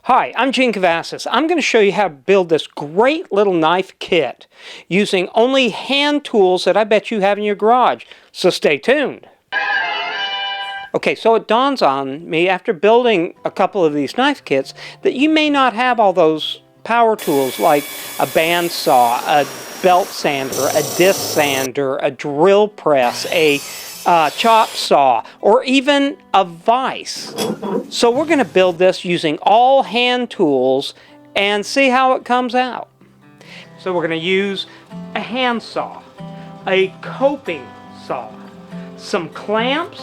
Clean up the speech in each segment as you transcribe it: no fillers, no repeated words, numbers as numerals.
Hi, I'm Gene Cavassis. I'm going to show you how to build this great little knife kit using only hand tools that I bet you have in your garage. So stay tuned. Okay, so it dawns on me after building a couple of these knife kits that you may not have all those power tools like a bandsaw, a belt sander, a disc sander, a drill press, a chop saw, or even a vise. So we're going to build this using all hand tools and see how it comes out. So we're going to use a hand saw, a coping saw, some clamps,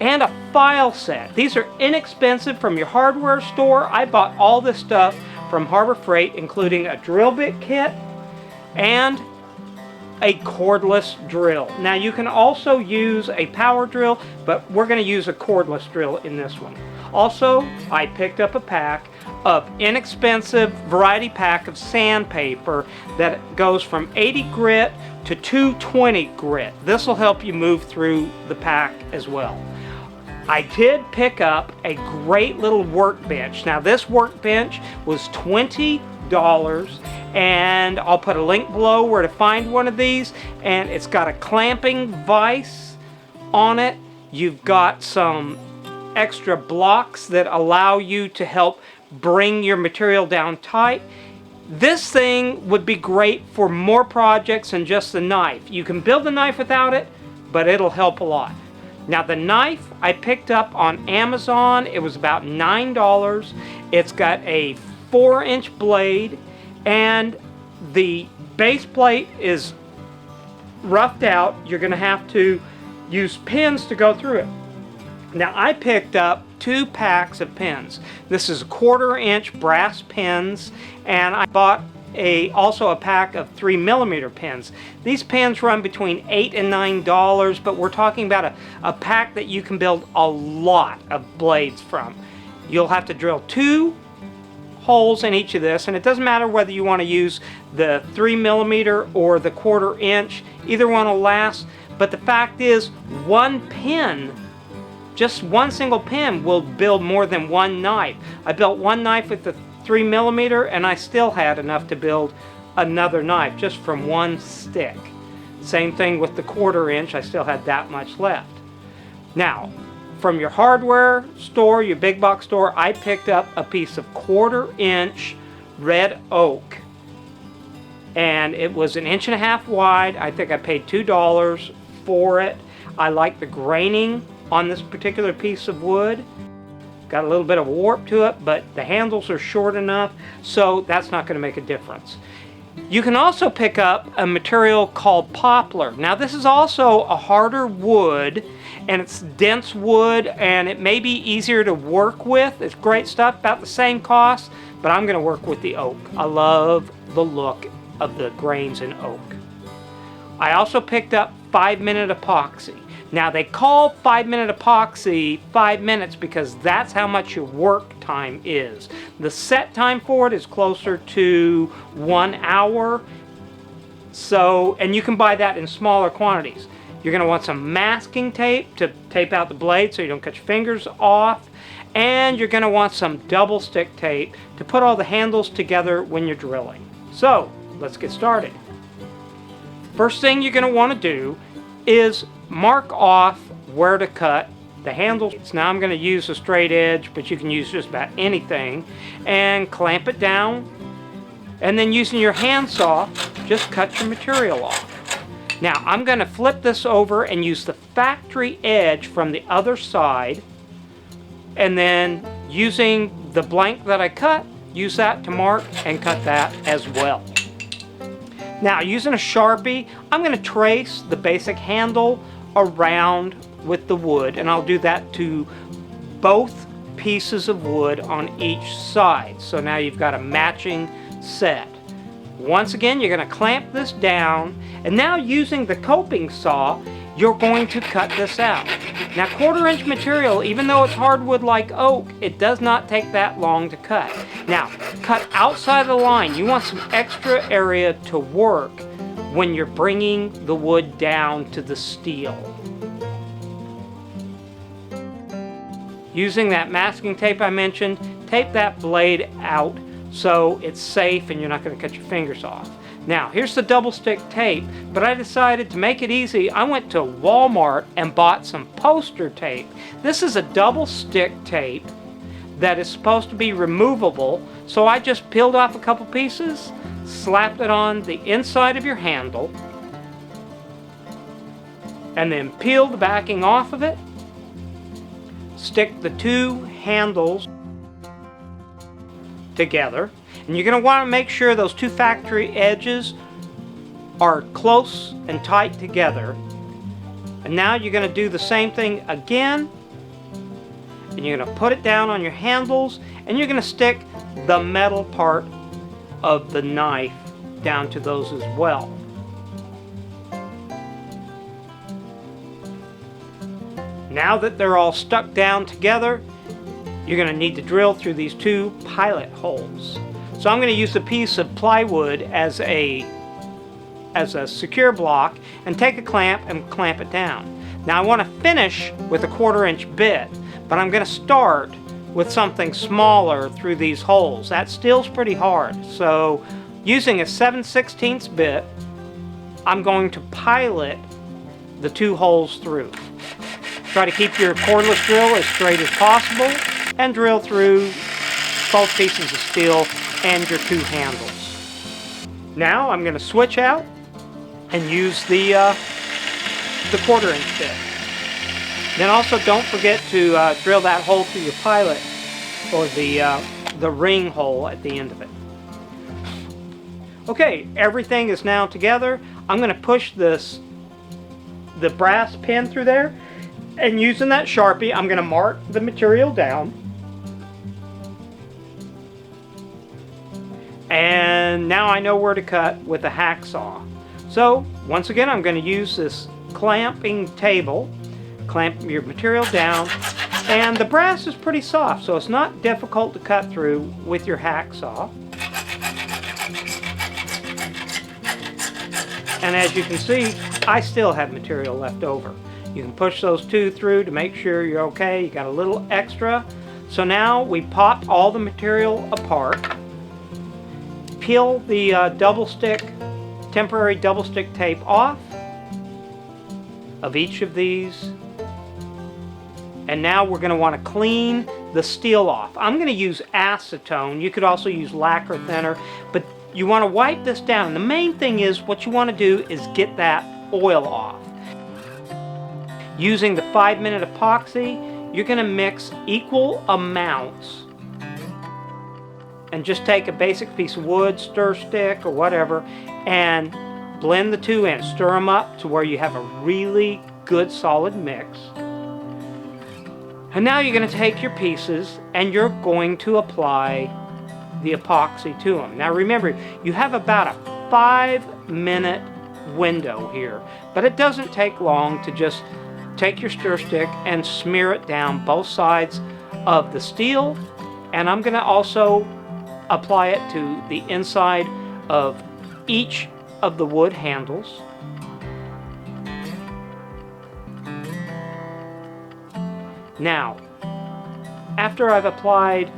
and a file set. These are inexpensive from your hardware store. I bought all this stuff from Harbor Freight, including a drill bit kit and a cordless drill. Now you can also use a power drill, but we're going to use a cordless drill in this one. Also, I picked up a pack of inexpensive variety pack of sandpaper that goes from 80 grit to 220 grit. This will help you move through the pack as well. I did pick up a great little workbench. Now this workbench was $20, and I'll put a link below where to find one of these, and it's got a clamping vise on it. You've got some extra blocks that allow you to help bring your material down tight. This thing would be great for more projects than just the knife. You can build the knife without it, but it'll help a lot. Now the knife I picked up on Amazon. It was about $9. It's got a 4-inch blade, and the base plate is roughed out. You're going to have to use pins to go through it. Now I picked up 2 packs of pins. This is 1/4-inch brass pins, and I bought also a pack of 3mm pins. These pins run between $8 and $9, but we're talking about a pack that you can build a lot of blades from. You'll have to drill 2 holes in each of this, and it doesn't matter whether you want to use the 3mm or the 1/4-inch. Either one will last, but the fact is, one pin, just one single pin, will build more than one knife. I built one knife with the 3mm, and I still had enough to build another knife just from one stick. Same thing with the 1/4-inch. I still had that much left. Now, from your hardware store, your big box store, I picked up a piece of 1/4-inch red oak, and it was 1.5 inches wide. I think I paid $2 for it. I like the graining on this particular piece of wood. Got a little bit of warp to it, but the handles are short enough, so that's not going to make a difference. You can also pick up a material called poplar. Now this is also a harder wood, and it's dense wood, and it may be easier to work with. It's great stuff, about the same cost, but I'm going to work with the oak. I love the look of the grains in oak. I also picked up 5-minute epoxy. Now they call 5-minute epoxy 5 minutes because that's how much your work time is. The set time for it is closer to 1 hour. So, and you can buy that in smaller quantities. You're going to want some masking tape to tape out the blade so you don't cut your fingers off. And you're going to want some double stick tape to put all the handles together when you're drilling. So, let's get started. First thing you're going to want to do is mark off where to cut the handles. Now I'm going to use a straight edge, but you can use just about anything, and clamp it down, and then using your handsaw, just cut your material off. Now I'm going to flip this over and use the factory edge from the other side, and then using the blank that I cut, use that to mark and cut that as well. Now using a Sharpie, I'm going to trace the basic handle around with the wood, and I'll do that to both pieces of wood on each side. So now you've got a matching set. Once again, you're going to clamp this down, and now using the coping saw, you're going to cut this out. Now 1/4-inch material, even though it's hardwood like oak, it does not take that long to cut. Now cut outside the line. You want some extra area to work when you're bringing the wood down to the steel. Using that masking tape I mentioned, tape that blade out so it's safe and you're not going to cut your fingers off. Now, here's the double stick tape, but I decided to make it easy. I went to Walmart and bought some poster tape. This is a double stick tape that is supposed to be removable, so I just peeled off a couple pieces, slapped it on the inside of your handle, and then peeled the backing off of it. Stick the two handles together, and you're going to want to make sure those two factory edges are close and tight together. And now you're going to do the same thing again, and you're going to put it down on your handles, and you're going to stick the metal part of the knife down to those as well. Now that they're all stuck down together, you're going to need to drill through these two pilot holes. So I'm going to use a piece of plywood as a secure block and take a clamp and clamp it down. Now I want to finish with a 1/4 inch bit, but I'm going to start with something smaller through these holes. That steel's pretty hard, so using a 7/16 bit, I'm going to pilot the two holes through. Try to keep your cordless drill as straight as possible and drill through both pieces of steel and your two handles. Now I'm going to switch out and use the 1/4 inch bit. Then also don't forget to drill that hole through your pilot, or the ring hole at the end of it. Okay, everything is now together. I'm going to push the brass pin through there, and using that Sharpie, I'm going to mark the material down. And now I know where to cut with a hacksaw. So once again, I'm going to use this clamping table, clamp your material down, and the brass is pretty soft, so it's not difficult to cut through with your hacksaw. And as you can see, I still have material left over. You can push those two through to make sure you're okay. You got a little extra. So now we popped all the material apart. Peel the temporary double stick tape off of each of these. And now we're going to want to clean the steel off. I'm going to use acetone. You could also use lacquer thinner, but you want to wipe this down. And the main thing is, what you want to do is get that oil off. Using the 5-minute epoxy, you're going to mix equal amounts and just take a basic piece of wood, stir stick or whatever, and blend the two in. Stir them up to where you have a really good solid mix. And now you're going to take your pieces and you're going to apply the epoxy to them. Now remember, you have about a 5-minute window here, but it doesn't take long to just take your stir stick and smear it down both sides of the steel. And I'm going to also apply it to the inside of each of the wood handles. Now, after I've applied,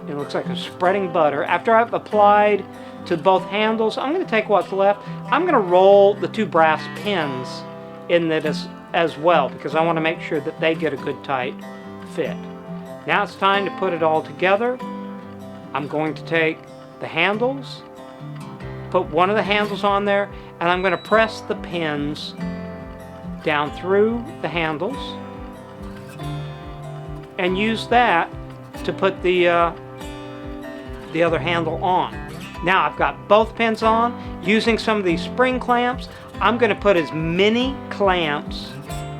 it looks like I'm spreading butter. After I've applied to both handles, I'm going to take what's left. I'm going to roll the two brass pins in that as well, because I want to make sure that they get a good tight fit. Now it's time to put it all together. I'm going to take the handles, put one of the handles on there, and I'm going to press the pins down through the handles and use that to put the other handle on. Now I've got both pins on. Using some of these spring clamps, I'm going to put as many clamps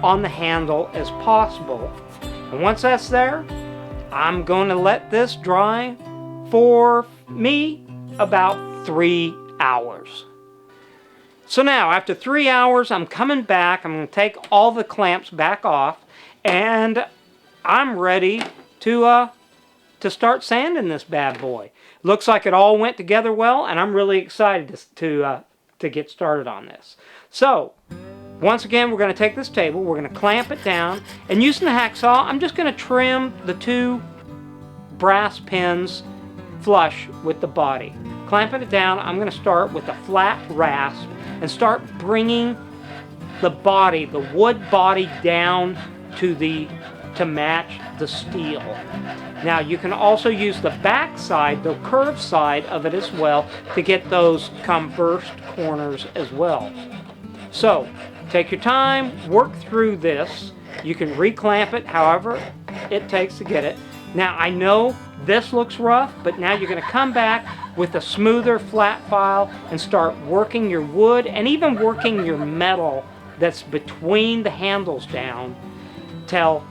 on the handle as possible. And once that's there, I'm going to let this dry for me about 3 hours. So now, after 3 hours, I'm coming back. I'm going to take all the clamps back off, and I'm ready to start sanding this bad boy. Looks like it all went together well, and I'm really excited to get started on this. So, once again, we're going to take this table, we're going to clamp it down, and using the hacksaw, I'm just going to trim the two brass pins flush with the body. Clamping it down, I'm going to start with a flat rasp and start bringing the body, the wood body, down to match the steel. Now you can also use the back side, the curved side of it as well, to get those conversed corners as well. So take your time, work through this. You can reclamp it however it takes to get it. Now I know this looks rough, but now you're going to come back with a smoother flat file and start working your wood and even working your metal that's between the handles down till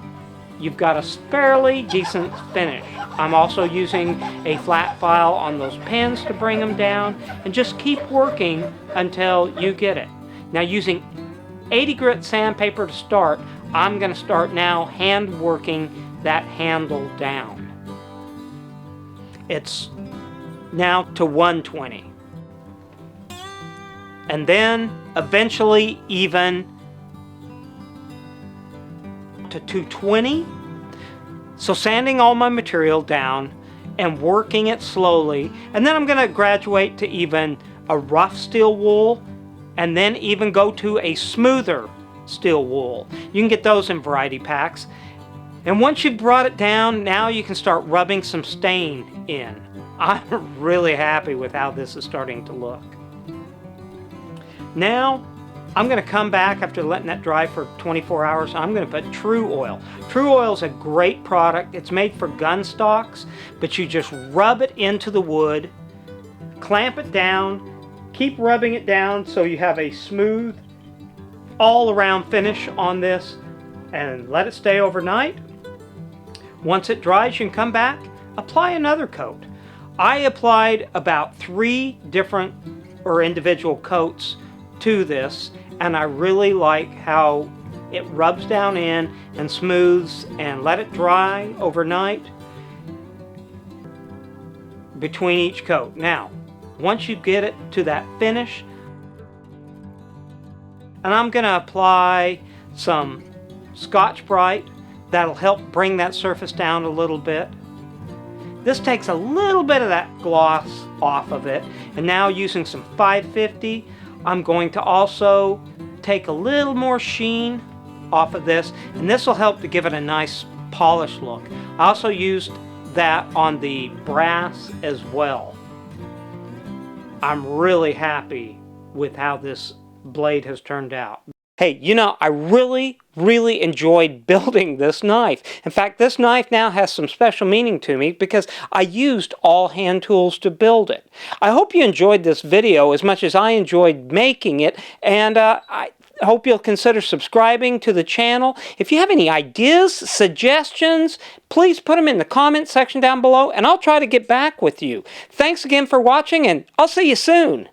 you've got a fairly decent finish. I'm also using a flat file on those pins to bring them down, and just keep working until you get it. Now using 80 grit sandpaper to start, I'm going to start now hand working that handle down. It's now to 120. And then eventually even to 220. So sanding all my material down and working it slowly, and then I'm going to graduate to even a rough steel wool, and then even go to a smoother steel wool. You can get those in variety packs. And once you've brought it down, now you can start rubbing some stain in. I'm really happy with how this is starting to look. Now I'm going to come back after letting that dry for 24 hours. I'm going to put Tru-Oil. Tru-Oil is a great product. It's made for gun stocks, but you just rub it into the wood, clamp it down, keep rubbing it down so you have a smooth all-around finish on this, and let it stay overnight. Once it dries, you can come back, apply another coat. I applied about 3 different or individual coats to this, and I really like how it rubs down in and smooths, and let it dry overnight between each coat. Now, once you get it to that finish, and I'm going to apply some Scotch-Brite. That'll help bring that surface down a little bit. This takes a little bit of that gloss off of it. And now using some 550, I'm going to also take a little more sheen off of this, and this will help to give it a nice polished look. I also used that on the brass as well. I'm really happy with how this blade has turned out. Hey, you know, I really enjoyed building this knife. In fact, this knife now has some special meaning to me because I used all hand tools to build it. I hope you enjoyed this video as much as I enjoyed making it, and I hope you'll consider subscribing to the channel. If you have any ideas, suggestions, please put them in the comment section down below, and I'll try to get back with you. Thanks again for watching, and I'll see you soon.